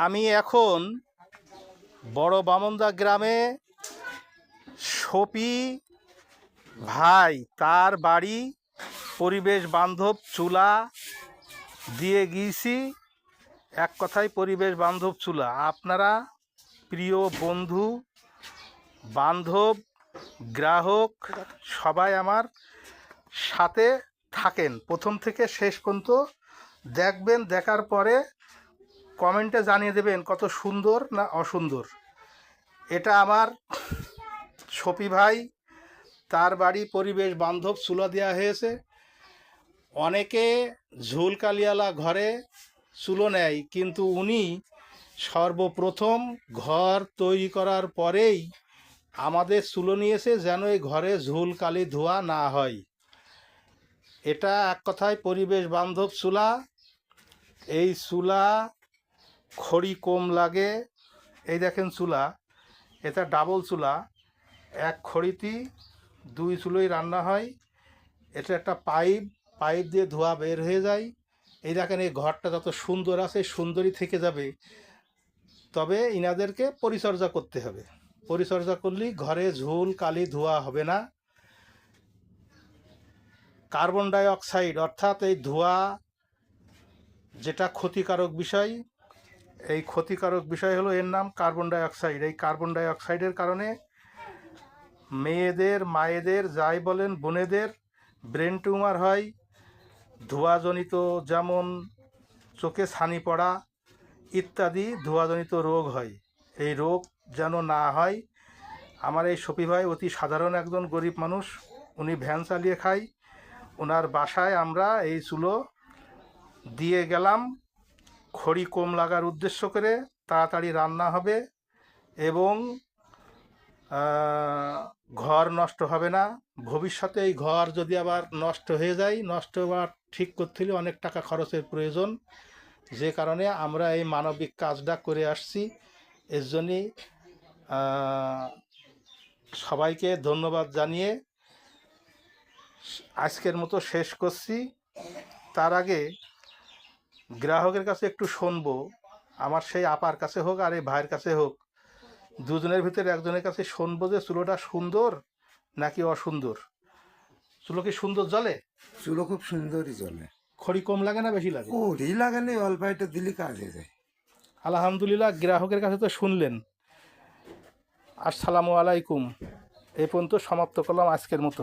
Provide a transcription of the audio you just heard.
আমি এখন বড় বামনদা গ্রামে শফি ভাই তার বাড়ি পরিবেশ বান্ধব চুলা দিয়ে গিয়েছি। এক কথায় পরিবেশ বান্ধব চুলা। আপনারা প্রিয় বন্ধু বান্ধব গ্রাহক সবাই আমার সাথে থাকেন, প্রথম থেকে শেষ পর্যন্ত দেখবেন। দেখার পরে কমেন্টে জানিয়ে দেবেন কত সুন্দর না অসুন্দর। এটা আমার শফি ভাই তার বাড়ি পরিবেশ বান্ধব চুলা দেওয়া হয়েছে। অনেকে ঝুল কালিয়ালা ঘরে চুলো নেয়, কিন্তু উনি সর্বপ্রথম ঘর তৈরি করার পরেই আমাদের চুলো নিয়েছে যেন এই ঘরে ঝুল কালি ধোয়া না হয়। এটা এক কথায় পরিবেশ বান্ধব চুলা। এই চুলা খড়ি কম লাগে। এই দেখেন চুলা, এটা ডাবল চুলা, এক খড়িতেই দুই চুলোই রান্না হয়। এটা একটা পাইপ দিয়ে ধোয়া বের হয়ে যায়। এই দেখেন এই ঘরটা যত সুন্দর আছে সুন্দরই থেকে যাবে, তবে ইনাদেরকে পরিচর্যা করতে হবে। পরিচর্যা করলেই ঘরে ঝুল কালি ধোয়া হবে না। কার্বন ডাই অক্সাইড অর্থাৎ এই ধোঁয়া যেটা ক্ষতিকারক বিষয়, এই ক্ষতিকারক বিষয় হলো এর নাম কার্বন ডাই অক্সাইড। এই কার্বন ডাই অক্সাইডের কারণে মেয়েদের মায়েদের যাই বলেন বোনেদের ব্রেন টিউমার হয়। ধোঁয়াজনিত যেমন চোখে ছানি পড়া ইত্যাদি ধোঁয়াজনিত রোগ হয়। এই রোগ যেন না হয়, আমার এই শফি ভাই অতি সাধারণ একজন গরিব মানুষ, উনি ভ্যান চালিয়ে খায়। ওনার বাসায় আমরা এই চুলো দিয়ে গেলাম খড়ি কম লাগার উদ্দেশ্য করে। তাড়াতাড়ি রান্না হবে এবং ঘর নষ্ট হবে না। ভবিষ্যতে এই ঘর যদি আবার নষ্ট হয়ে যায়, নষ্ট হওয়ার ঠিক করতে হলে অনেক টাকা খরচের প্রয়োজন, যে কারণে আমরা এই মানবিক কাজটা করে আসছি। এর জন্যই সবাইকে ধন্যবাদ জানিয়ে আজকের মতো শেষ করছি। তার আগে গ্রাহকের কাছে একটু শুনবো, আমার সেই আপার কাছে হোক আর এই ভাইয়ের কাছে হোক, দুজনের ভিতরে একজনের কাছে শুনবো যে চুলোটা সুন্দর নাকি অসুন্দর। চুলো কি সুন্দর জ্বলে? চুলো খুব সুন্দরই জ্বলে। খড়ি কম লাগে না বেশি লাগে? খড়ি লাগালে অল্প একটা দিলে কাজ হয়ে যায়। আলহামদুলিল্লাহ, গ্রাহকের কাছে তো শুনলেন। আসসালামু আলাইকুম। এই পর্যন্ত সমাপ্ত করলাম আজকের মতো।